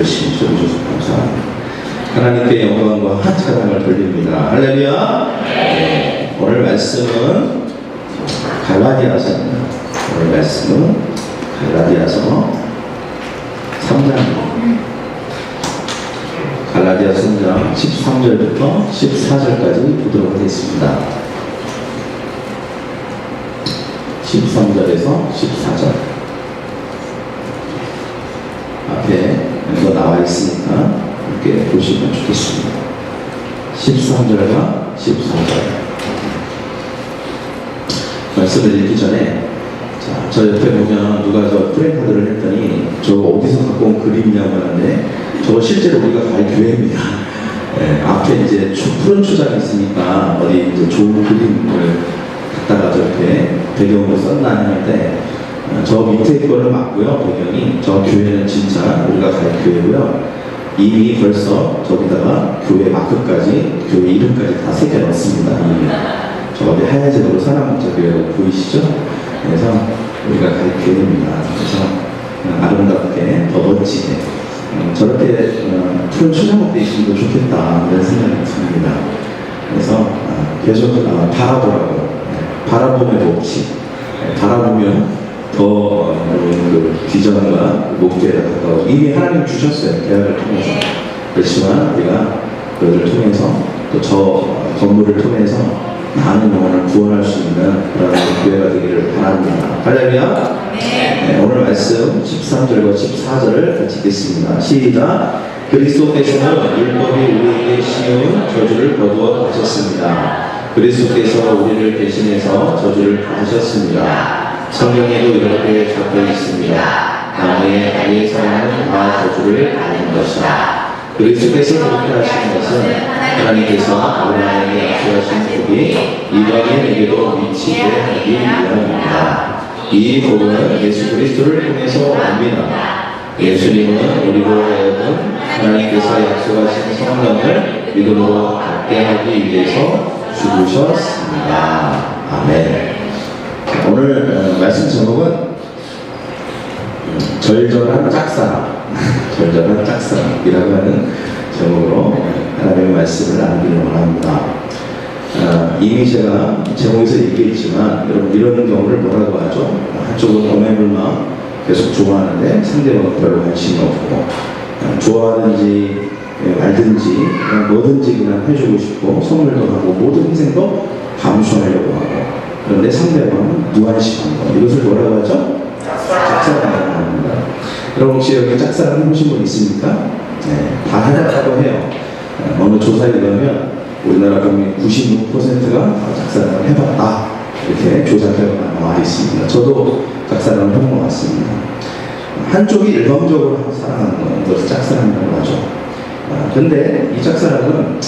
열심히 쳐주셔서 감사합니다. 하나님께 영광과 찬양을 돌립니다. 할렐루야. 네, 오늘 말씀은 갈라디아서입니다. 오늘 말씀은 갈라디아서 3장입니다. 갈라디아서 3장 13절부터 14절까지 보도록 하겠습니다. 13절에서 14절 앞에 이거 나와 있으니까 이렇게 보시면 좋겠습니다. 13절과 14절 말씀을 읽기 전에 저 옆에 보면 누가 저 프레임카드를 했더니 저거 어디서 갖고 온 그림이냐고 하는데 저거 실제로 우리가 갈 교회입니다. 네, 앞에 이제 푸른 초장이 있으니까 어디 이제 좋은 그림을 갖다가 저렇게 배경으로 썼나 하는데 저 밑에 거를 맞고요. 배경이 저 교회는 진짜 우리가 갈 교회고요. 이미 벌써 저기다가 교회 마크까지 교회 이름까지 다 새겨놨습니다. 저 앞에 하얀색으로 사랑목자교회라고 보이시죠? 그래서 우리가 갈 교회입니다. 그래서 아름답게 더 멋지게 저렇게 푸른 초장목대 있으면 좋겠다 이런 생각이 듭니다. 그래서 계속 바라보라고 바라봄의 법칙 바라보면 더 그 비전과 목표에 가까워 이미 하나님 주셨어요. 계약을 통해서. 그렇지만 우리가 그것을 통해서 또 저 건물을 통해서 많은 영혼을 구원할 수 있는 그런 교회가 되기를 바랍니다. 할렐루야. 네, 오늘 말씀 13절과 14절을 같이 읽겠습니다. 시작. 그리스도께서는 율법이 우리에게 쉬운 저주를 거두어 가셨습니다. 그리스도께서 우리를 대신해서 저주를 하셨습니다. 성경에도 이렇게 적혀 있습니다. 나무의 다리에 사람은 다 저주를 받는 것이다. 그리스도께서 그렇게 하신 것은 하나님께서 아브라함에게 약속하신 복이 이방인에게도 미치게 하기 위함입니다. 이 복은 예수 그리스도를 통해서 옵니다. 예수님은 우리로 하여금 하나님께서 약속하신 성령을 믿음으로 받게 하기 위해서 죽으셨습니다. 아멘. 오늘 말씀 제목은 절절한 짝사랑 절절한 짝사랑이라고 하는 제목으로 하나님의 말씀을 나누기를 원합니다. 이미 제가 제목에서 얘기했지만 여러분 이런 경우를 뭐라고 하죠? 한쪽은 어매물만 계속 좋아하는데 상대방은 별로 관심이 없고 좋아하든지 말든지 그냥 뭐든지 그냥 해주고 싶고 선물도 하고 모든 희생도 감수하려고 하고 그런데 상대방은 무관심한 거 이것을 뭐라고 하죠? 짝사랑이라고 합니다. 여러분 혹시 여기 짝사랑 해보신 분 있습니까? 네, 다 해봤다고 해요. 어느 조사에 의하면 우리나라 국민 96%가 짝사랑을 해봤다 이렇게 조사 결과가 나와 있습니다. 저도 짝사랑을 해본 것 같습니다. 한쪽이 일방적으로 사랑하는 건 그것을 짝사랑이라고 하죠. 근데 이 짝사랑은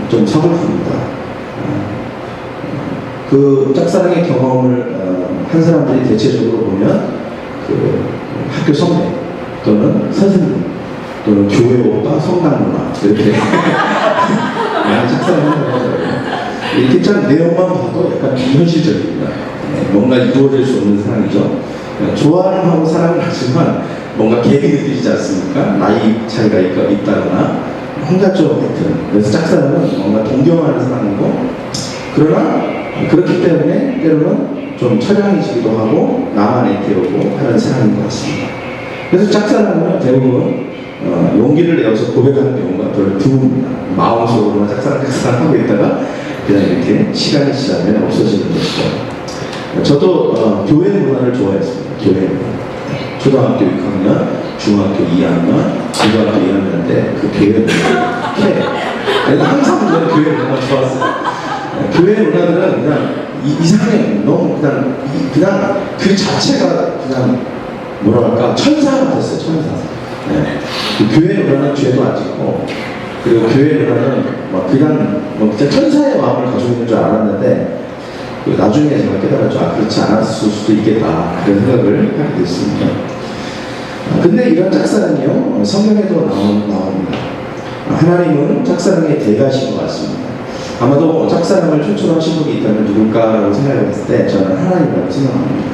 좀 서글픕니다. 그 짝사랑의 경험을 한 사람들이 대체적으로 보면 그 학교 선배 또는 선생님 또는 교회 오빠 성당 누나 이렇게 많이 짝사랑을 하더라고요. 이렇게 짠 내용만 봐도 약간 비현실적입니다. 뭔가 이루어질 수 없는 사랑이죠. 좋아는 하고 사랑을 하지만 뭔가 계획이 느껴지지 않습니까? 나이 차이가 있다거나 혼자적 같은. 그래서 짝사랑은 뭔가 동경하는 사랑이고 그러나 그렇기 때문에 때로는 좀 처량해지기도 하고 나만의 태우고 하는 사랑인 것 같습니다. 그래서 짝사랑은 대부분 용기를 내어서 고백하는 경우가 별로 드뭅니다. 마음속으로만 짝사랑하고 있다가 그냥 이렇게 시간이 지나면 없어지는 것이죠. 저도 교회 문화를 좋아했습니다. 교회 문화. 초등학교 6학년, 중학교 2학년, 고등학교 2학년 때 그 교회 문화. 그래서 항상 저는 교회 문화가 좋았어요. 교회 문화들은 그냥 이상해. 너무 그냥 그 자체가 그냥 뭐랄까 천사 같았어요. 천사. 네. 그 교회 문화는 죄도 안 짓고 그리고 교회 문화는 그냥 진짜 천사의 마음을 가지고 있는 줄 알았는데 나중에 제가 깨달았죠. 그렇지 않았을 수도 있겠다 그런 생각을 하게 됐습니다. 근데 이런 짝사랑이요 성경에도 나옵니다. 하나님은 짝사랑의 대가신 것 같습니다. 아마도 짝사랑을 추출하신 분이 있다면 누굴까라고 생각했을 때 저는 하나님이라고 생각합니다.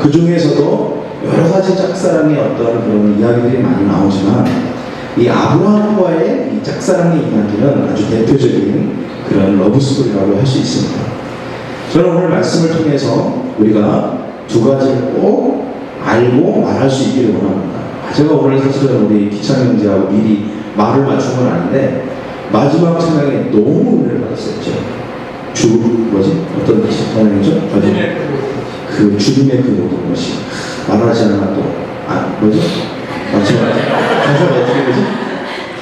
그 중에서도 여러 가지 짝사랑의 어떤 그런 이야기들이 많이 나오지만 이 아브라함과의 이 짝사랑의 이야기는 아주 대표적인 그런 러브스토리라고 할 수 있습니다. 저는 오늘 말씀을 통해서 우리가 두 가지를 꼭 알고 말할 수 있기를 원합니다. 제가 오늘 사실은 우리 기창 형제하고 미리 말을 맞춘 건 아닌데 마지막 찬양에 너무 은혜를 받았어요. 뭐지? 어떤 찬양이죠? 그 주님의 그 모든 것이 말하지 않아도 뭐죠? 마지막 가사가 어떻게 되지?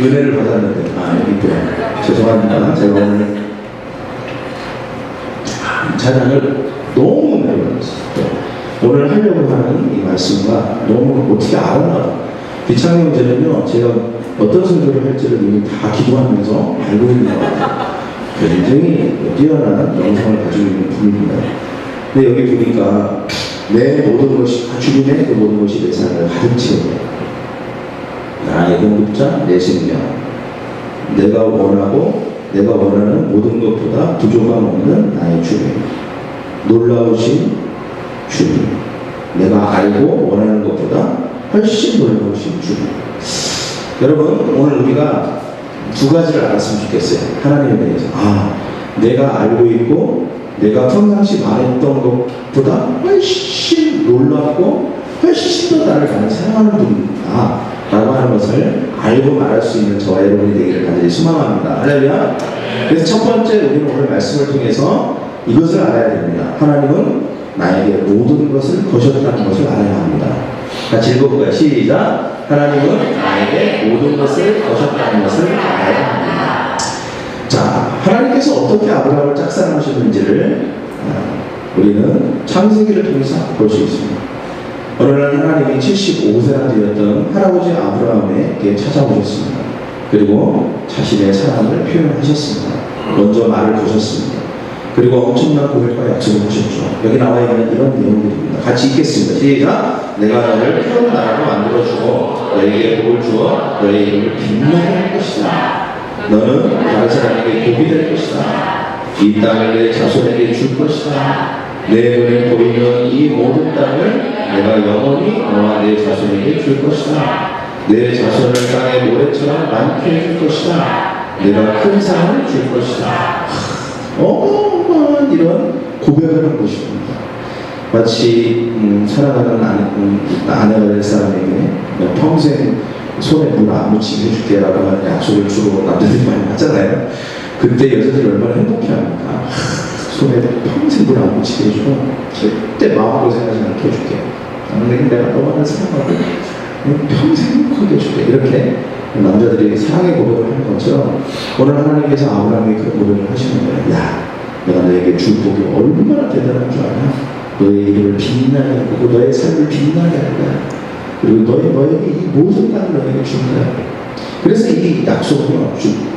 은혜를 받았는데 여기 있구나. 죄송합니다. 제가 오늘 찬양을 너무 은혜를 받았어요. 오늘 하려고 하는 이 말씀과 너무 어떻게 알았나. 비창 형제는요, 제가 어떤 설교를 할지를 이미 다 기도하면서 알고 있는 것 같아요. 굉장히 뛰어난 영성을 가지고 있는 분입니다. 근데 여기 보니까 내 모든 것이, 주님의 그 모든 것이 내 삶을 가득 채워요. 나의 공급자, 내 생명. 내가 원하는 모든 것보다 부족함 없는 나의 주님. 놀라우신 주님. 내가 알고 원하는 것보다 훨씬 놀라우신 주님. 여러분, 오늘 우리가 두 가지를 알았으면 좋겠어요. 하나님에 대해서. 내가 알고 있고 내가 평상시 말했던 것보다 훨씬 놀랍고 훨씬 더 나를 많이 사랑하는 분이다 라고 하는 것을 알고 말할 수 있는 저와 여러분이 되기를 간절히 소망합니다. 할렐루야. 그래서 첫 번째 우리는 오늘 말씀을 통해서 이것을 알아야 됩니다. 하나님은 나에게 모든 것을 거셨다는 것을 알아야 합니다. 같이 읽어볼까요? 시작. 하나님은 나에게 모든 것을 거셨다는 것을 알아야 합니다. 자, 하나님께서 어떻게 아브라함을 짝사랑하셨는지를 우리는 창세기를 통해서 볼 수 있습니다. 어느 날 하나님이 75세나 되었던 할아버지 아브라함에게 찾아오셨습니다. 그리고 자신의 사랑을 표현하셨습니다. 먼저 말을 거셨습니다. 그리고 엄청난 고백과 약속을 하셨죠. 여기 나와 있는 이런 내용들입니다. 같이 읽겠습니다. 시작. 내가 너를 큰 나라로 만들어주고 너에게 복을 주어 너의 이름을 빛나게 할 것이다. 너는 다른 사람에게 복이 될 것이다. 이 땅을 내 자손에게 줄 것이다. 내 눈에 보이는 이 모든 땅을 내가 영원히 너와 내 자손에게 줄 것이다. 내 자손을 땅의 모래처럼 많게 해줄 것이다. 내가 큰 상을 줄 것이다. 어마어마한 이런 고백을 한 것입니다. 마치 사랑하는 아내가 될 사람에게 평생 손에 물 안 묻히게 해줄게라고 하는 약속을 주로 남자들이 많이 하잖아요. 그때 여자들이 얼마나 행복해합니까? 손에 평생 물 안 묻히게 해주고 절대 마음고생하지 않게 해줄게. 나는 내가 너만을 사랑하고 평생 행복하게 해줄게. 이렇게 남자들이 사랑의 고백을 하는 것처럼 오늘 하나님께서 아브라함에게 그런 고백을 하시는 거예요. 야, 내가 너에게 줄 복이 얼마나 대단한 줄 아냐? 너의 이름을 빛나게 하고 너의 삶을 빛나게 할 거야. 그리고 너에게 이 모든 땅을 너에게 줄 거야. 그래서 이 약속은요,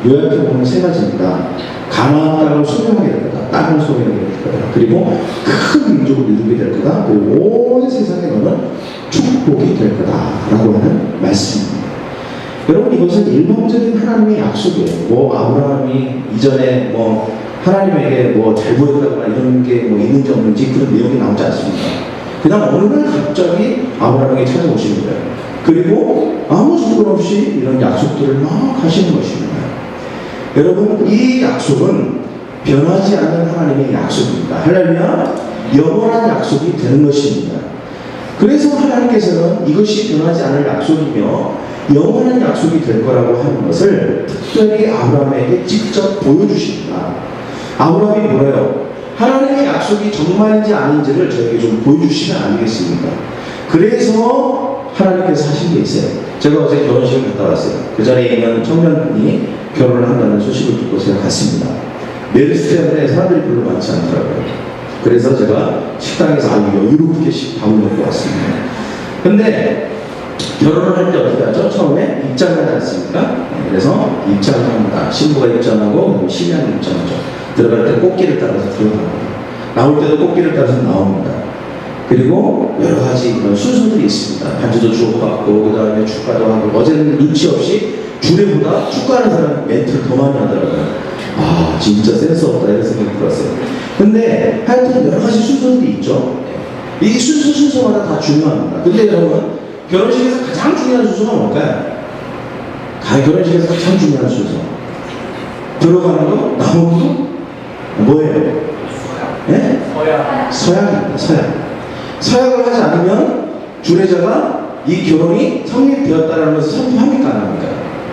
요약해 보면 세 가지입니다. 가나안 땅을 소유하게 될 거다. 땅을 소유하게 될 거다. 그리고 큰 민족을 이루게 될 거다. 그리고 온 세상에 너는 축복이 될 거다라고 하는 말씀입니다. 여러분, 이것은 일반적인 하나님의 약속이에요. 아브라함이 이전에 하나님에게 잘 보였다거나 이런 게 있는지 없는지 그런 내용이 나오지 않습니다. 그냥 어느 날 갑자기 아브라함에게 찾아오시는 거예요. 그리고 아무 조건 없이 이런 약속들을 막 하시는 것입니다. 여러분, 이 약속은 변하지 않는 하나님의 약속입니다. 할렐루야. 영원한 약속이 되는 것입니다. 그래서 하나님께서는 이것이 변하지 않을 약속이며 영원한 약속이 될 거라고 하는 것을 특별히 아브라함에게 직접 보여주십니다. 아브라함이 뭐래요? 하나님의 약속이 정말인지 아닌지를 저에게 좀 보여주시면 안 되겠습니까? 그래서 하나님께서 하신 게 있어요. 제가 어제 결혼식을 갔다 왔어요. 그 자리에 있는 청년이 결혼을 한다는 소식을 듣고 제가 갔습니다. 메리스 때문에 사람들이 별로 많지 않더라고요. 그래서 제가 식당에서 아주 여유롭게 밥을 먹고 왔습니다. 근데 결혼을 할 때 어떻게 하죠? 처음에 입장을 하지 않습니까? 그래서 입장을 합니다. 신부가 입장하고 신랑이 입장하죠. 들어갈 때 꽃길을 따라서 들어갑니다. 나올 때도 꽃길을 따라서 나옵니다. 그리고 여러 가지 그런 순서들이 있습니다. 반주도 주고받고 그 다음에 축가도 하고. 어제는 눈치 없이 주례보다 축가하는 사람 멘트를 더 많이 하더라고요. 진짜 센스 없다 이런 생각이 들었어요. 근데 하여튼 여러 가지 순서들이 있죠. 이 순서마다 다 중요합니다. 근데 여러분, 결혼식에서 가장 중요한 순서가 뭘까요? 결혼식에서 가장 중요한 순서. 들어가는 거, 나오는 거, 뭐예요? 네? 서약입니다. 서약을 하지 않으면 주례자가 이 결혼이 성립되었다는 것을 선포합니까? 안 합니까?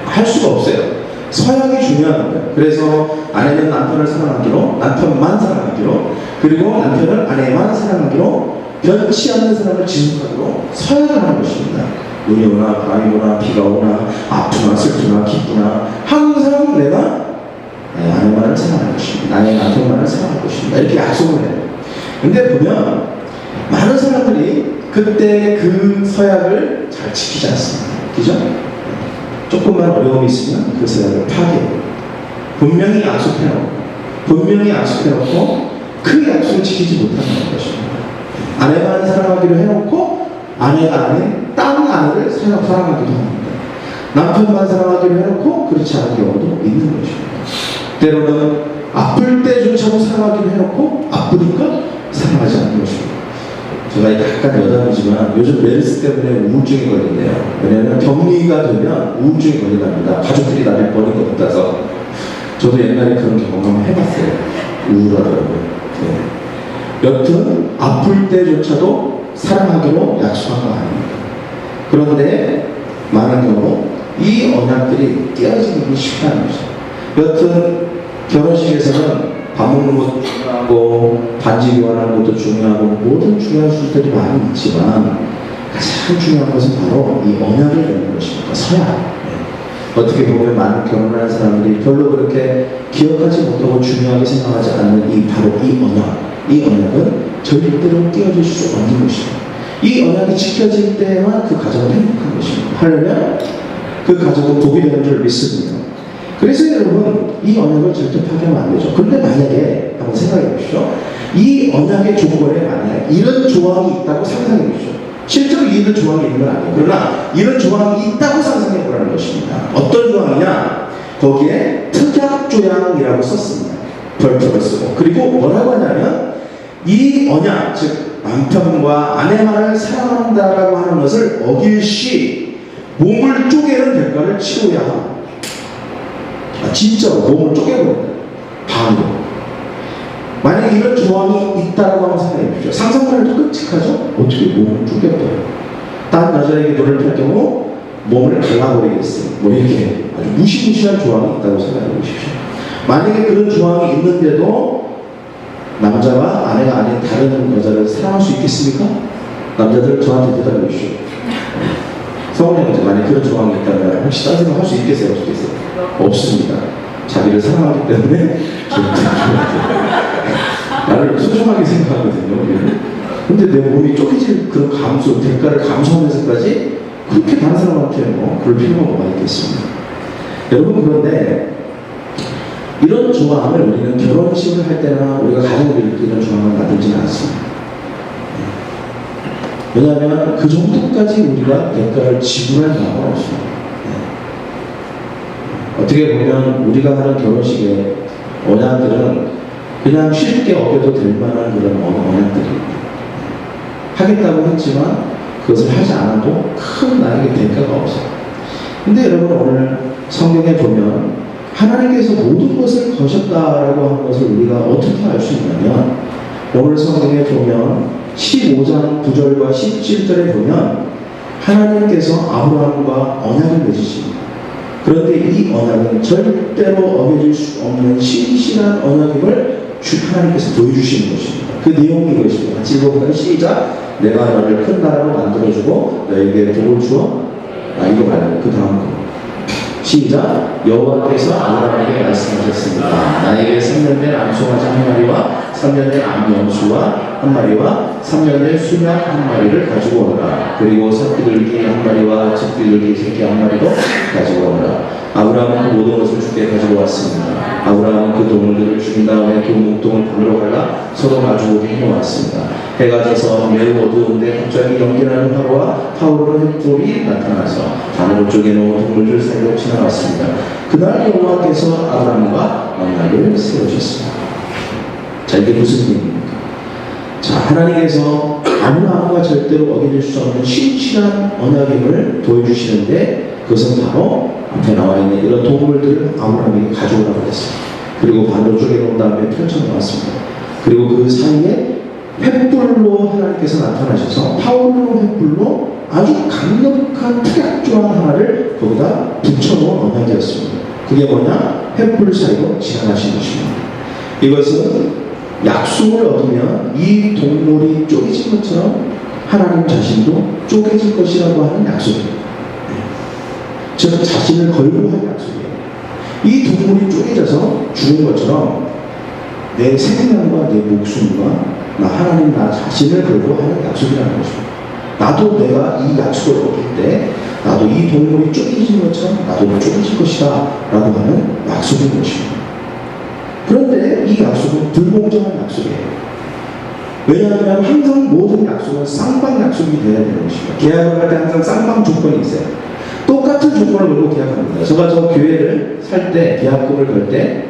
할 수가 없어요. 서약이 중요한 거예요. 그래서 아내는 남편을 사랑하기로, 남편만 사랑하기로, 그리고 남편은 아내만 사랑하기로, 변치 않는 사랑을 지속하기로 서약을 하는 것입니다. 눈이 오나 바람이 오나 비가 오나 아프나 슬프나 기쁘나 항상 내가 아내만을 사랑할 것입니다. 나의 남편만을 사랑할 것입니다. 이렇게 약속을 해요. 근데 보면 많은 사람들이 그때 그 서약을 잘 지키지 않습니다. 그죠? 조금만 어려움이 있으면 그 서약을 파괴해요. 분명히 약속해놓고 그 약속을 지키지 못하는 것입니다. 아내만 사랑하기로 해놓고 아내가 아닌 다른 아내를 사랑하기도 합니다. 남편만 사랑하기로 해놓고 그렇지 않은 경우도 있는 것입니다. 때로는 아플 때조차도 사랑하기로 해놓고 아프니까 사랑하지 않는 것입니다. 제가 약간 여담이지만 요즘 메르스 때문에 우울증이 걸린대요. 왜냐하면 격리가 되면 우울증이 걸린답니다. 가족들이 나를 버린 것 같아서. 저도 옛날에 그런 경험 한번 해봤어요. 우울하더라고요. 네. 여튼 아플 때조차도 사랑하기로 약속한 거 아닙니다. 그런데 많은 경우 이 언약들이 깨어지기 쉽다는 거죠. 여튼 결혼식에서는 밥 먹는 것도 중요하고 반지 교환하는 것도 중요하고 모든 중요한 수들이 많이 있지만 가장 중요한 것은 바로 이 언약을 맺는 것입니다. 서약. 어떻게 보면 많은 결혼하는 사람들이 별로 그렇게 기억하지 못하고 중요하게 생각하지 않는 바로 이 언약. 이 언약은 절대로 깨어질 수 없는 것입니다. 이 언약이 지켜질 때만 그 가정은 행복한 것입니다. 하려면 그 가정은 복이 되는 줄 믿습니다. 그래서 여러분, 이 언약을 절대 파괴하면 안 되죠. 그런데 만약에 한번 생각해 보십시오. 이 언약의 조건에 만약 이런 조항이 있다고 상상해 보십시오. 실제로 이런 조항이 있는 건 아니에요. 그러나 이런 조항이 있다고 상상해 보라는 것입니다. 어떤 조항이냐? 거기에 특약조항이라고 썼습니다. 별표를 쓰고. 그리고 뭐라고 하냐면 이 언약, 즉 남편과 아내만을 사랑한다라고 하는 것을 어길 시 몸을 쪼개는 대가를 치러야 합니다. 진짜로 몸을 쪼개버린다. 반으로. 만약에 이런 조항이 있다고 한번 생각해 보십시오. 상상만 해도 끔찍하죠? 어떻게 몸을 쪼개버려요? 딴 여자에게 눈을 펼 경우 몸을 갈라버리겠어요. 뭐 이렇게 아주 무시무시한 조항이 있다고 생각해 보십시오. 만약에 그런 조항이 있는데도 남자와 아내가 아닌 다른 여자를 사랑할 수 있겠습니까? 남자들 저한테 대답해 주십시오. 성훈이 형제, 만약에 그런 조항이 있다면 혹시 딴 생각 할 수 있겠어요? 없겠어요? 없습니다. 자기를 사랑하기 때문에 나를 소중하게 생각하거든요. 근데 내 몸이 쪼개질 그런 대가를 감수하면서까지 그렇게 다른 사람한테 그럴 필요가 뭐가 있겠습니까? 여러분, 그런데 이런 조항을 우리는 결혼식을 할 때나 우리가 가정을 이룰 때 이런 조항을 만들지는 않습니다. 왜냐하면 그 정도까지 우리가 대가를 지불할 마음은 없습니다. 어떻게 보면 우리가 하는 결혼식의 언약들은 그냥 쉽게 어겨도 될 만한 그런 언약들입니다. 하겠다고 했지만 그것을 하지 않아도 큰 나에게 대가가 없어요. 근데 여러분, 오늘 성경에 보면 하나님께서 모든 것을 거셨다라고 하는 것을 우리가 어떻게 알 수 있냐면 오늘 성경에 보면 15장 9절과 17절에 보면 하나님께서 아브라함과 언약을 맺으십니다. 그런데 이 언약은 절대로 어겨질 수 없는 신실한 언약임을 하나님께서 보여주시는 것입니다. 그 내용이 이것입니다. 같이 읽어볼까요? 시작! 내가 너를 큰 나라로 만들어주고 너에게 복을 주어. 이거 말고 그 다음 거. 시작! 여호와께서 아브라함에게 말씀하셨습니다. 나에게 3년 된 암송아지 한 마리와 3년 된 암염수와 한 마리와 3년 된 수양 한 마리를 가지고 오너라. 그리고 새끼들기 한 마리와 집비둘기 새끼 한 마리도 가지고 오너라. 아브라함은 그 모든 것을 주께 가지고 왔습니다. 아브라함은 그 동물들을 죽인 다음에 그 목동을 불러 갈라 서로 마주보게 해놓았습니다. 해가 져서 매우 어두운데 갑자기 연기나는 화로와 타오르는 햇불이 나타나서 하늘 쪽에 놓은 동물들 사이로 지나갔습니다. 그날 여호와께서 아브라함과 언약을 세우셨습니다. 자, 이게 무슨 얘기입니까? 자, 하나님께서 아브라함과 절대로 어겨질 수 없는 신실한 언약임을 보여주시는데, 그것은 바로 앞에 나와 있는 이런 동물들을 아브라함에게 가져오라고 했습니다. 그리고 반으로 쪼개놓은 다음에 펼쳐놓았습니다. 그리고 그 사이에 횃불로 하나님께서 나타나셔서 파울로 횃불로 아주 강력한 특약조항 하나를 거기다 붙여놓은 언약이었습니다. 그게 뭐냐? 횃불 사이로 지나가신 것입니다. 이것은 약속을 얻으면 이 동물이 쪼개진 것처럼 하나님 자신도 쪼개질 것이라고 하는 약속입니다. 즉 자신을 걸고 한 약속이에요. 이 동물이 쪼개져서 죽은 것처럼 내 생명과 내 목숨과 나 하나님 나 자신을 걸고 하는 약속이라는 것입니다. 나도 내가 이 약속을 얻을 때 나도 이 동물이 쪼개진 것처럼 나도 쪼개질 것이다 라고 하는 약속인 것입니다. 그런데 이 약속은 불공정한 약속이에요. 왜냐하면 항상 모든 약속은 쌍방 약속이 되어야 되는 것입니다. 계약을 할 때 항상 쌍방 조건이 있어요. 똑같은 조건을 걸고 계약합니다. 제가 저 교회를 살 때 계약금을 걸 때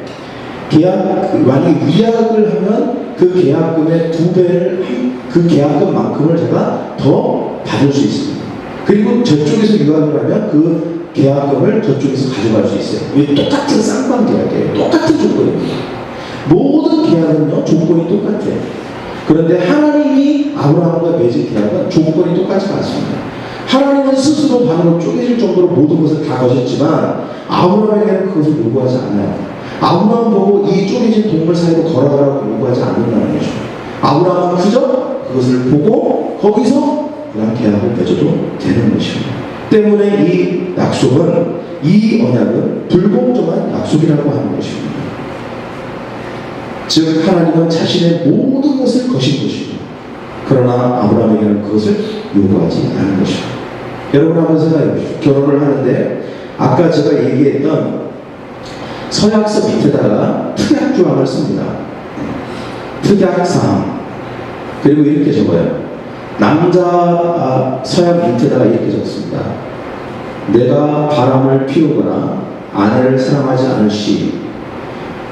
만약에 위약을 하면 그 계약금의 2배를 그 계약금만큼을 제가 더 받을 수 있습니다. 그리고 저쪽에서 위약을 하면 그 계약금을 저쪽에서 가져갈 수 있어요. 왜? 똑같은 쌍방 계약이에요. 똑같은 조건입니다. 모든 계약은요 조건이 똑같아요. 그런데 하나님이 아브라함과 맺은 계약은 조건이 똑같지 않습니다. 하나님은 스스로 반으로 쪼개질 정도로 모든 것을 다 거셨지만 아브라함에게는 그것을 요구하지 않아요. 아브라함 보고 이 쪼개진 동물 사이로 걸어가라고 요구하지 않는다는 거죠. 아브라함은 그저 그것을 보고 거기서 그냥 계약을 맺어도 되는 것입니다. 때문에 이 약속은, 이 언약은 불공정한 약속이라고 하는 것입니다. 즉 하나님은 자신의 모든 것을 거신 것입니다. 그러나 아브라함에게는 그것을 요구하지 않은 것입니다. 여러분 한번 생각해 보십시오. 결혼을 하는데 아까 제가 얘기했던 서약서 밑에다가 특약조항을 씁니다. 특약사항. 그리고 이렇게 적어요. 남자 서약 밑에다가 이렇게 적습니다. 내가 바람을 피우거나 아내를 사랑하지 않을 시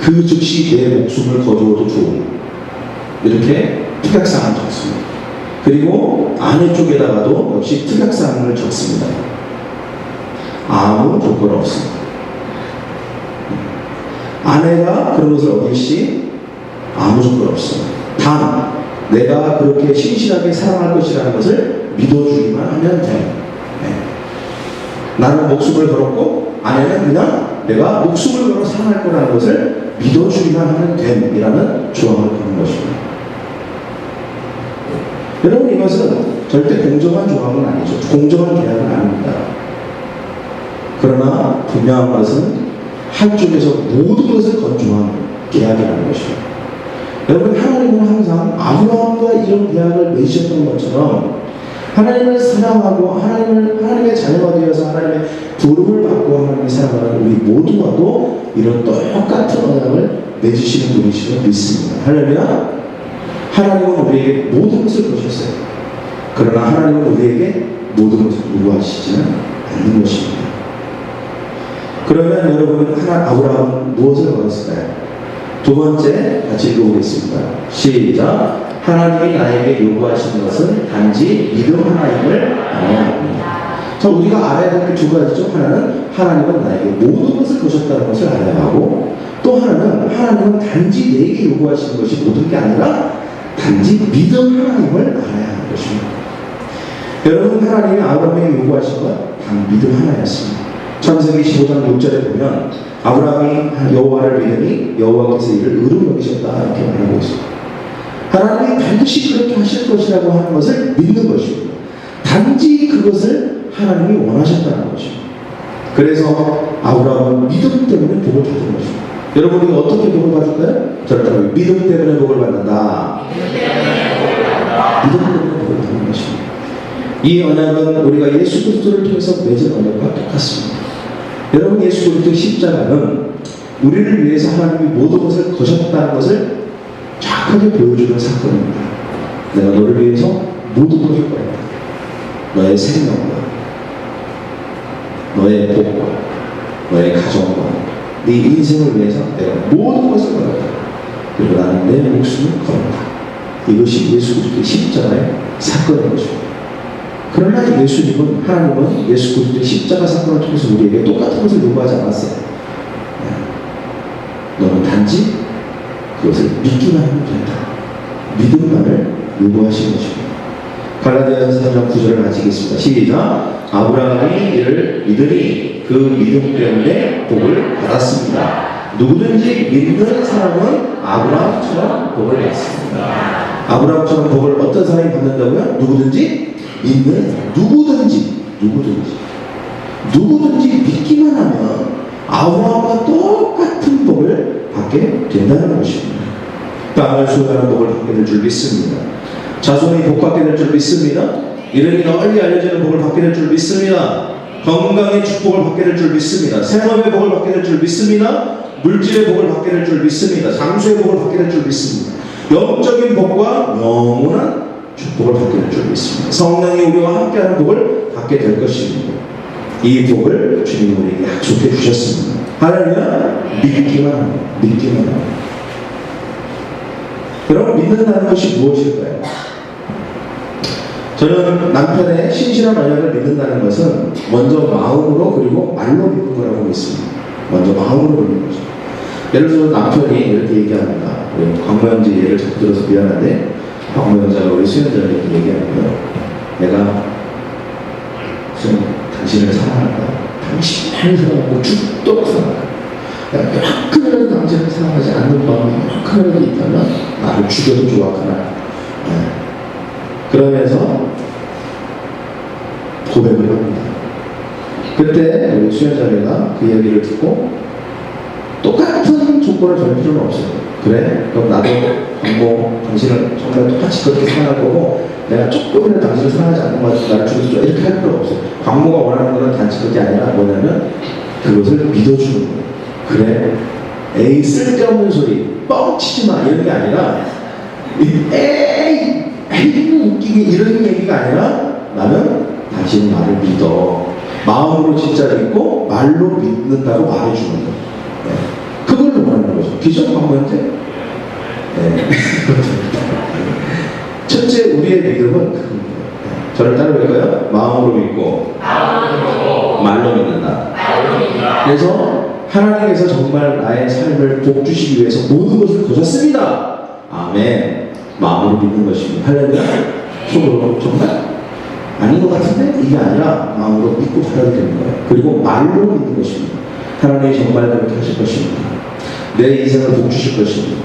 그 즉시 내 목숨을 거두어도 좋음. 이렇게 특약사항을 적습니다. 그리고 아내 쪽에다가도 역시 특약사항을 적습니다. 아무 조건 없습니다. 아내가 그런 것을 어길 시 아무 조건 없습니다. 단 내가 그렇게 신실하게 사랑할 것이라는 것을 믿어주기만 하면 돼. 네. 나는 목숨을 걸었고 아내는 그냥 내가 목숨을 걸어 사랑할 거라는 것을 믿어주기만 하면 됨이라는 조항을 거는 것입니다. 여러분 이것은 절대 공정한 조항은 아니죠. 공정한 계약은 아닙니다. 그러나 분명한 것은 한쪽에서 모든 것을 건조한 계약이라는 것입니다. 여러분 하나님은 항상 아브라함과 이런 계약을 맺으셨던 것처럼 하나님을 사랑하고 하나님의 자녀가 되어서 하나님의 부름을 받고 하나님의 사랑하는 우리 모두와도 이런 똑같은 언약을 맺으시는 분이시고 믿습니다. 할렐루야. 하나님은 우리에게 모든 것을 거셨어요. 그러나 하나님은 우리에게 모든 것을 요구하시지는 않는 것입니다. 그러면 여러분 아브라함은 무엇을 걸었을까요? 두 번째 같이 읽어보겠습니다. 시작. 하나님이 나에게 요구하시는 것은 단지 믿음 하나임을 알아야 합니다. 자, 우리가 알아야 될 게 두 가지죠. 하나는 하나님은 나에게 모든 것을 거셨다는 것을 알아야 하고, 또 하나는 하나님은 단지 내게 요구하시는 것이 모든 게 아니라 단지 믿음 하나님을 알아야 하는 것입니다. 여러분 하나님이 아브라함에게 요구하신 것 단 믿음 하나였습니다. 창세기 15장 6절에 보면 아브라함이 여호와를 믿으니 여호와께서 이를 의로 여기셨다 이렇게 말하고 있습니다. 하나님이 반드시 그렇게 하실 것이라고 하는 것을 믿는 것입니다. 단지 그것을 하나님이 원하셨다는 것입니다. 그래서 아브라함은 믿음 때문에 복을 받은 것입니다. 여러분이 어떻게 복을 받을까요? 저를 따라 믿음 때문에 복을 받는다. 믿음 때문에 복을 받는 것입니다. 이 언약은 우리가 예수 그리스도를 통해서 맺은 언약과 똑같습니다. 여러분 예수 그리스도의 십자가는 우리를 위해서 하나님이 모든 것을 거셨다는 것을 정확하게 보여주는 사건입니다. 내가 너를 위해서 모든 것을 할 거야. 너의 생명과 너의 복과 너의 가정과 네 인생을 위해서 내가 모든 것을 걸었다. 그리고 나는 내 목숨을 걸었다. 이것이 예수 그리스도의 십자가의 사건인 것입니다. 그러나 예수님은, 하나님은 예수 그리스도의 십자가 사건을 통해서 우리에게 똑같은 것을 요구하지 않았어요. 너는 단지 그것을 믿기만 하면 된다. 믿음만을 요구하신 것입니다. 갈라디아서 3장 9절을 마치겠습니다. 시작. 아브라함이 이를 믿으니 그 믿음 때문에 복을 받았습니다. 누구든지 믿는 사람은 아브라함처럼 복을 받습니다. 아브라함처럼 복을 어떤 사람이 받는다고요? 누구든지 믿는 사람. 누구든지 믿기만 하면 아브라함과 똑같은 복을 받게 된다는 것입니다. 땅을 수호하는 복을 받게 될 줄 믿습니다. 자손이 복 받게 될 줄 믿습니다. 이름이 널리 알려지는 복을 받게 될 줄 믿습니다. 건강의 축복을 받게 될 줄 믿습니다. 생업의 복을 받게 될 줄 믿습니다. 물질의 복을 받게 될 줄 믿습니다. 장수의 복을 받게 될 줄 믿습니다. 영적인 복과 영원한 축복을 받게 될 줄 믿습니다. 성령이 우리와 함께하는 복을 받게 될 것입니다. 이 복을 주님이 우리에게 약속해 주셨습니다. 할렐루야. 믿기만 합니다. 여러분, 믿는다는 것이 무엇일까요? 저는 남편의 신실한 언약을 믿는다는 것은 먼저 마음으로 그리고 말로 믿는 거라고 믿습니다. 먼저 마음으로 믿는 거죠. 예를 들어서 남편이 이렇게 얘기합니다. 광모형제 예를 자꾸 들어서 미안한데, 광모형제가 우리 수연자에게 얘기하고요. 내가 당신을 사랑한다. 당신을 사랑하고 죽도록 사랑한다. 약간이라도 당신을 사랑하지 않는 마음이 약간이라도 있다면 나를 죽여도 좋아하거나. 그러면서 고백을 합니다. 그때 우리 수연자매가 그 이야기를 듣고 똑같은 조건을 줄 필요는 없어요. 그래? 그럼 나도 당신을 정말 똑같이 그렇게 사랑할 거고, 내가 조금이라도 당신을 사랑하지 않는 것 같아서 나를 죽여도 좋아. 이렇게 할 필요 없어요. 광모가 원하는 것은 단지 그게 아니라 뭐냐면 그것을 믿어주는 거예요. 그래? 에이, 쓸데없는 소리, 뻥치지 마, 이런 게 아니라, 웃기게 이런 얘기가 아니라, 나는 당신은 나를 믿어. 마음으로 진짜 믿고 말로 믿는다고 말해주는 거예요. 그걸 원하는 거죠. 기존 광고인데. 첫째, 우리의 믿음은 그겁니다. 저를 따라볼까요? 마음으로 믿고 말로 믿는다. 그래서 하나님께서 정말 나의 삶을 복 주시기 위해서 모든 것을 거셨습니다. 아멘. 마음으로 믿는 것입니다. 할렐루야. 속으로 정말 아닌 것 같은데 이게 아니라 마음으로 믿고 살아야 되는 거예요. 그리고 말로 믿는 것입니다. 하나님이 정말 그렇게 하실 것입니다. 내 인생을 복 주실 것입니다.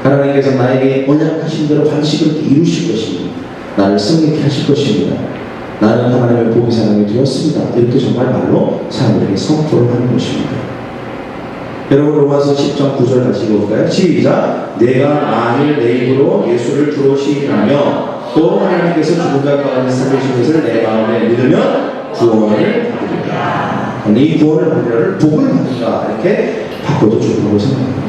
하나님께서 나에게 언약하신 대로 반드시 그렇게 이루실 것입니다. 나를 승리케 하실 것입니다. 나는 하나님의 복의 사람이 되었습니다. 이렇게 정말 말로 사람들에게 선포를 하는 것입니다. 여러분, 로마서 10장 9절 다시 읽어볼까요? 시작. 내가 만일 내 입으로 예수를 주로 시인하며 또 하나님께서 죽은 자 가운데 살리신 것을 내 마음에 믿으면 구원을 받으리라. 이 구원을 받으려를 복을 받으라. 이렇게 바꿔도 좋다고 생각합니다.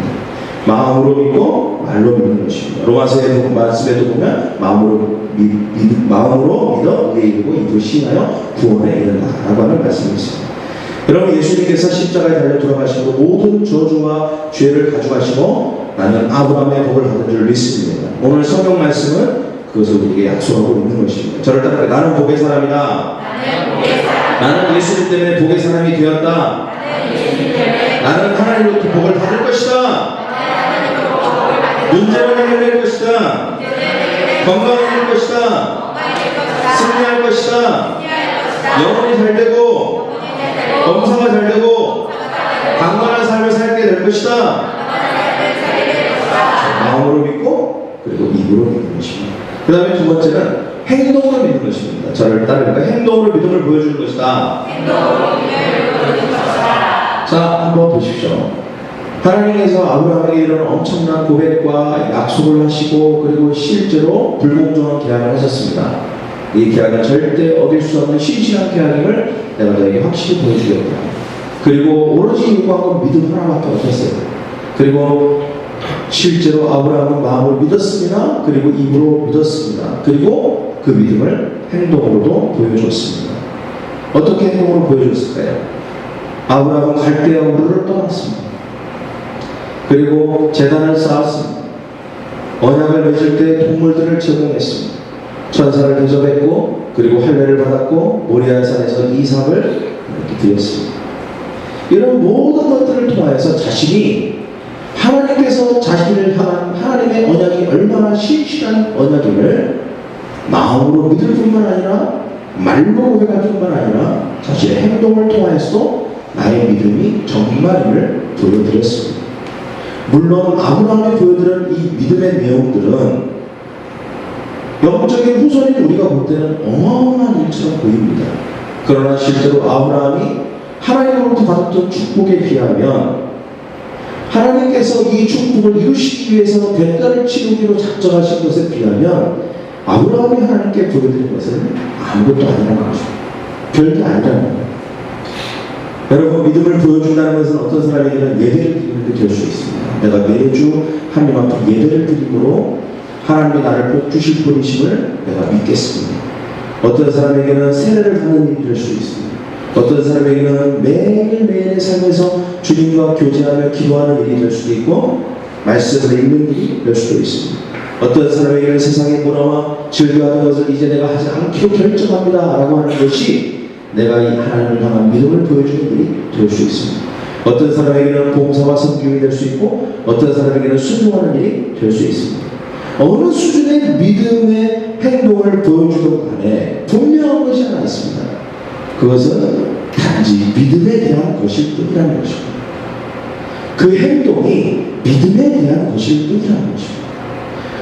마음으로 믿고 말로 믿는 것입니다. 로마서의 말씀에도 보면 마음으로 믿어 의에 이르고 입으로 시인하여 구원에 이른다라고 하는 말씀이 있습니다. 여러분, 예수님께서 십자가에 달려 돌아가시고 모든 저주와 죄를 가져가시고 나는 아브라함의 복을 받은 줄 믿습니다. 오늘 성경 말씀은 그것을 우리에게 약속하고 있는 것입니다. 저를 따라해. 나는 복의 사람이다. 나는 예수님 때문에 복의 사람이 되었다. 나는 하나님으로부터 복을 받을 것이다. 문제를 해결할 것이다. 건강해질 것이다. 승리할 것이다. 영혼이 잘 되고 검사가 잘 되고 강건한 삶을 살게 될 것이다. 마음으로 믿고 그리고 입으로 믿는 것입니다. 그 다음에 두 번째는 행동으로 믿는 것입니다. 저를 따르니까 행동으로 믿음을 보여주는 것이다. 자, 한번 보십시오. 하나님께서 아브라함에게 이런 엄청난 고백과 약속을 하시고 그리고 실제로 불공정한 계약을 하셨습니다. 이 계약은 절대 어길 수 없는 신실한 계약임을 내가 너에게 확실히 보여주겠다. 그리고 오로지 요구한 건 믿음 하나밖에 없었어요. 그리고 실제로 아브라함은 마음으로 믿었습니다. 그리고 입으로 믿었습니다. 그리고 그 믿음을 행동으로도 보여줬습니다. 어떻게 행동으로 보여줬을까요? 아브라함은 갈대아 우르를 떠났습니다. 그리고 제단을 쌓았습니다. 언약을 맺을 때 동물들을 제공했습니다. 천사를 대접했고 그리고 할례를 받았고 모리아산에서 이삭을 이렇게 드렸습니다. 이런 모든 것들을 통하여서 자신이 하나님께서 자신을 향한 하나님의 언약이 얼마나 신실한 언약임을 마음으로 믿을 뿐만 아니라 말로 고백할 뿐만 아니라 자신의 행동을 통하여서도 나의 믿음이 정말임을 보여드렸습니다. 물론 아브라함이 보여드린 이 믿음의 내용들은 영적인 후손인 우리가 볼 때는 어마어마한 일처럼 보입니다. 그러나 실제로 아브라함이 하나님으로부터 받았던 축복에 비하면 하나님께서 이 축복을 이루시기 위해서 대가를 치르기로 작정하신 것에 비하면 아브라함이 하나님께 보여드린 것은 아무것도 아니라는 거죠. 별게 아니라는 거예요. 여러분, 믿음을 보여준다는 것은 어떤 사람에게는 예배를 드리는 게 될 수 있습니다. 내가 매주 하나님 앞에 예배를 드림으로 하나님이 나를 복 주실 분이심을 내가 믿겠습니다. 어떤 사람에게는 세례를 받는 일이 될 수 있습니다. 어떤 사람에게는 매일매일의 삶에서 주님과 교제하며 기도하는 일이 될 수도 있고 말씀을 읽는 일이 될 수도 있습니다. 어떤 사람에게는 세상의 문화와 즐겨하는 것을 이제 내가 하지 않기로 결정합니다 라고 하는 것이 내가 이 하나님을 향한 믿음을 보여주는 일이 될 수 있습니다. 어떤 사람에게는 봉사와 섬김이 될 수 있고 어떤 사람에게는 순종하는 일이 될 수 있습니다. 어느 수준의 믿음의 행동을 보여주던 간에 분명한 것이 하나 있습니다. 그것은 단지 믿음에 대한 것일 뿐이라는 것입니다. 그 행동이 믿음에 대한 것일 뿐이라는 것입니다.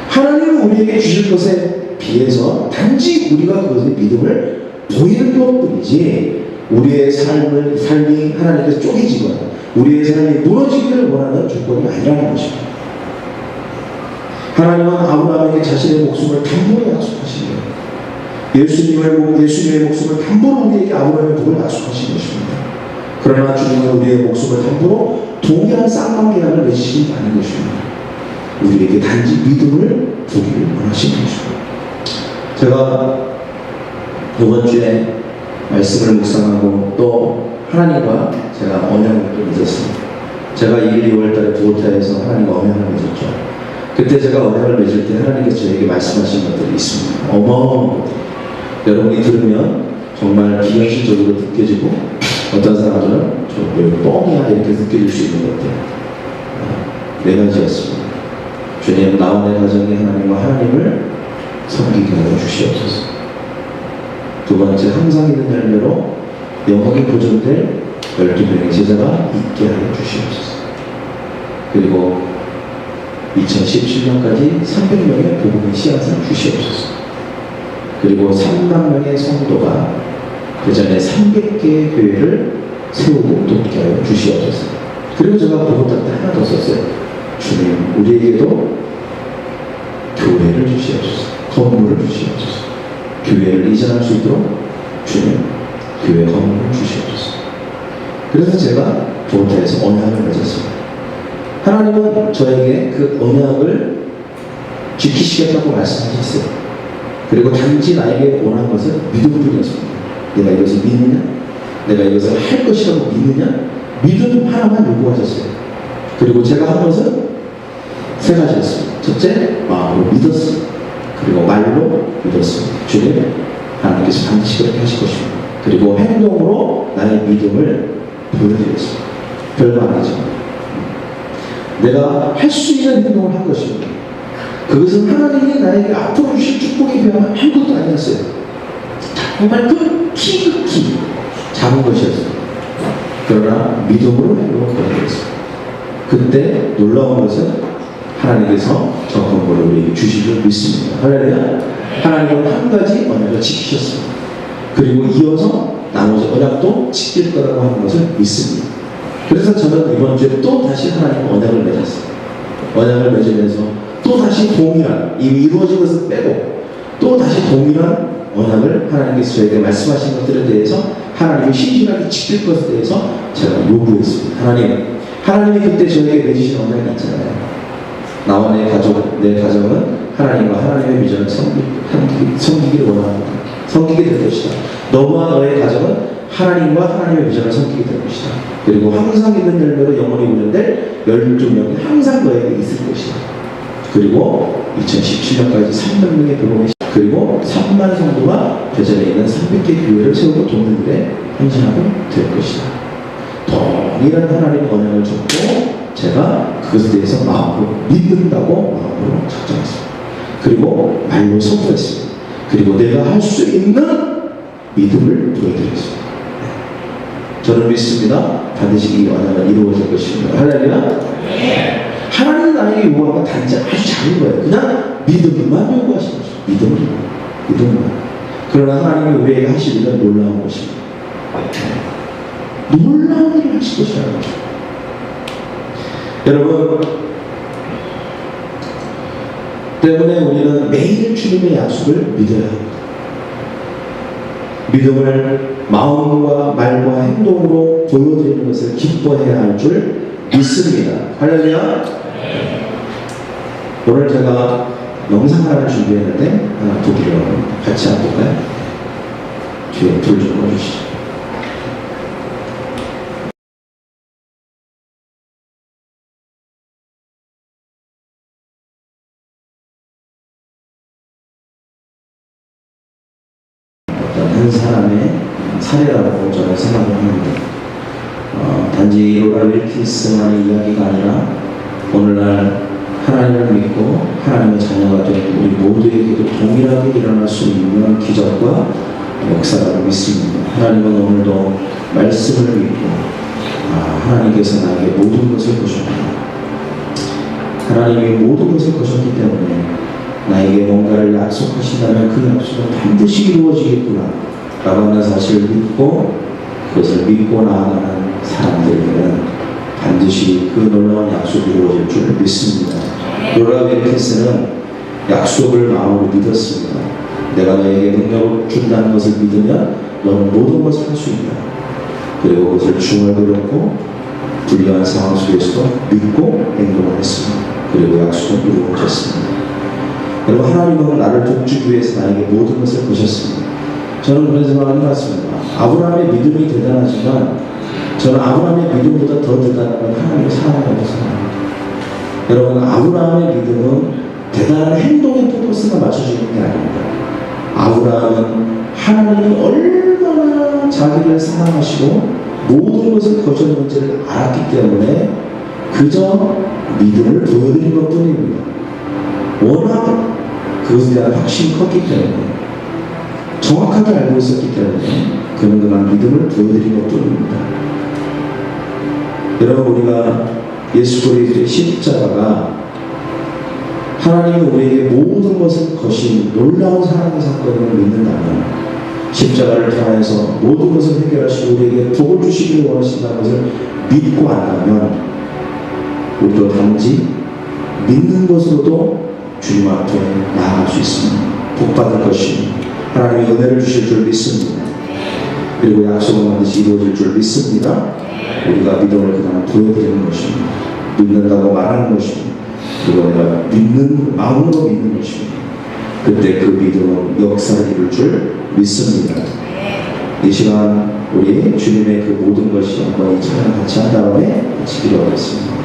하나님은 우리에게 주실 것에 비해서 단지 우리가 그것의 믿음을 보이는 것뿐이지 우리의 삶이 하나님께서 쪼개지거나 우리의 삶이 무너지기를 원하는 조건이 아니라는 것입니다. 하나님은 아브라함에게 자신의 목숨을 담보로 약속하신 거예요. 예수님의 목숨을 담보로 우리에게 아브라함의 복을 약속하신 것입니다. 그러나 주님은 우리의 목숨을 담보로 동일한 쌍방계약을 맺으시지 않은 것입니다. 우리에게 단지 믿음을 주기를 원하신 것입니다. 제가 이번 주에 말씀을 묵상하고 또 하나님과 제가 언약을 또 맺었습니다. 제가 1, 2월 달에 부호타에서 하나님과 언약을 맺었죠. 그때 제가 언약을 맺을 때 하나님께서 저에게 말씀하신 것들이 있습니다. 어마어마한 것들. 여러분이 들으면 정말 비현실적으로 느껴지고 어떤 사람들은 좀 뻥이야 이렇게 느껴질 수 있는 것들. 네 가지였습니다. 주님, 나와 내 가정이 하나님과 하나님을 섬기게 하여 주시옵소서. 두 번째, 항상 있는 열매로 영원히 보존될 12명의 제자가 있게 하여 주시옵소서. 그리고 2017년까지 300명의 복음의 씨앗을 주시옵소서. 그리고 3만 명의 성도가 그 전에 300개의 교회를 세우고 돕게 하여 주시옵소서. 그리고 제가 보고딱 때 하나 더 썼어요. 주님, 우리에게도 교회를 주시옵소서. 건물을 주시옵소서. 교회를 이전할 수 있도록 주님, 교회 건물을 주시옵소서. 그래서 제가 보호타에서 언약을 맺었습니다. 하나님은 저에게 그 언약을 지키시겠다고 말씀하셨어요. 그리고 단지 나에게 원한 것은 믿음뿐이었습니다. 내가 이것을 믿느냐? 내가 이것을 할 것이라고 믿느냐? 믿음 하나만 요구하셨어요. 그리고 제가 한 것은 세 가지였습니다. 첫째, 마음으로 믿었습니다. 그리고 말로 믿었습니다. 주님, 하나님께서 반드시 그렇게 하실 것입니다. 그리고 행동으로 나의 믿음을 보여드렸습니다. 별거 아니죠. 내가 할 수 있는 행동을 한 것입니다. 그것은 하나님이 나에게 앞으로 주실 축복에 비하면 아무것도 아니었어요. 정말 극히 작은 것이었어요. 그러나 믿음으로 행동을 보여드렸습니다. 그때 놀라운 것은 하나님께서 저 건물을 우리에게 주시길 믿습니다. 할렐루야. 하나님은 한 가지 언약을 지키셨습니다. 그리고 이어서 나머지 언약도 지킬 거라고 하는 것을 믿습니다. 그래서 저는 이번 주에 또 다시 하나님과 언약을 맺었습니다. 언약을 맺으면서 또 다시 동일한, 이미 이루어진 것을 빼고 또 다시 동일한 언약을 하나님께서 저에게 말씀하신 것들에 대해서 하나님이 신실하게 지킬 것에 대해서 제가 요구했습니다. 하나님이 그때 저에게 맺으신 언약이 있잖아요. 나와 내 가정은 하나님과 하나님의 비전을 섬기기를 원합니다. 섬기게 될 것이다. 너와 너의 가정은 하나님과 하나님의 비전을 섬기게 될 것이다. 그리고 항상 있는 열매로 영원히 보존될 12명이 항상 너에게 있을 것이다. 그리고 2017년까지 300명의 복음의 그리고 3만 성도가 대전에 있는 300개 교회를 세우고 돕는 일에 헌신하게 될 것이다. 동일한 하나님의 언약을 줬고 제가 그것에 대해서 마음으로 믿는다고 마음으로 작정했습니다. 그리고 말로 선포했습니다. 그리고 내가 할 수 있는 믿음을 보여드렸습니다. 저는 믿습니다. 반드시 이 언약은 이루어질 것입니다. 할렐루야. 하나님은 나에게 요구한 건 단지 아주 작은 거예요. 그냥 믿음만 요구하시는 거죠. 믿음만. 그러나 하나님이 우리에게 하실 일은 놀라운 것입니다. 놀라운 일을 하실 것이라는 거죠. 여러분, 때문에 우리는 매일 주님의 약속을 믿어야 합니다. 믿음을 마음과 말과 행동으로 보여드리는 것을 기뻐해야 할 줄 믿습니다. 할렐루야. 오늘 제가 영상 하나를 준비했는데 하나 보기로 합니다. 같이 한번 볼까요? 뒤에 불 좀 꺼주시죠. 한 사람의 사례라고 저는 생각을 합니다. 단지 로라 윌킨스만의 이야기가 아니라 오늘날 하나님을 믿고 하나님의 자녀가 된 우리 모두에게도 동일하게 일어날 수 있는 기적과 역사라고 믿습니다. 하나님은 오늘도 말씀을 믿고 하나님께서 나에게 모든 것을 거셨다. 하나님이 모든 것을 거셨기 때문에 나에게 뭔가를 약속하신다면 그 약속은 반드시 이루어지겠구나 라고 하는 사실을 믿고 그것을 믿고 나아가는 사람들에게는 반드시 그 놀라운 약속이 이루어질 줄 믿습니다. 로라 윌킨스는 약속을 마음으로 믿었습니다. 내가 너에게 능력을 준다는 것을 믿으면 너는 모든 것을 할 수 있다. 그리고 그것을 중얼거렸고 불리한 상황 속에서도 믿고 행동을 했습니다. 그리고 약속은 이루어졌습니다. 여러분, 하나님은 나를 돕기 위해서 나에게 모든 것을 거셨습니다. 저는 그런 생각을 해봤습니다. 아브라함의 믿음이 대단하지만 저는 아브라함의 믿음보다 더 대단한 건 하나님의 사랑이라고 생각합니다. 여러분, 아브라함의 믿음은 대단한 행동의 포커스가 맞춰지는 게 아닙니다. 아브라함은 하나님이 얼마나 자기를 사랑하시고 모든 것을 거셨는지를 알았기 때문에 그저 믿음을 보여드린 것 뿐입니다. 워낙 그것에 대한 확신이 컸기 때문에 정확하게 알고 있었기 때문에 그는 그만 믿음을 보여드린 것 뿐입니다. 여러분, 우리가 예수 그리스도의 십자가가 하나님이 우리에게 모든 것을 거신 놀라운 사랑의 사건을 믿는다면 십자가를 통해서 모든 것을 해결하시고 우리에게 복을 주시기를 원하신다는 것을 믿고 안다면 우리도 단지 믿는 것으로도 주님 앞에 나아갈 수 있습니다. 복받을 것입니다. 하나님이 은혜를 주실 줄 믿습니다. 그리고 약속은 반드시 이루어질 줄 믿습니다. 우리가 믿음을 그냥 보여드리는 것입니다. 믿는다고 말하는 것입니다. 그리고 내가 믿는 마음으로 믿는 것입니다. 그때 그 믿음은 역사를 이룰 줄 믿습니다. 이 시간 우리 주님의 그 모든 것이 한번 이 찬양 같이 한 다음에 같이 기도하겠습니다.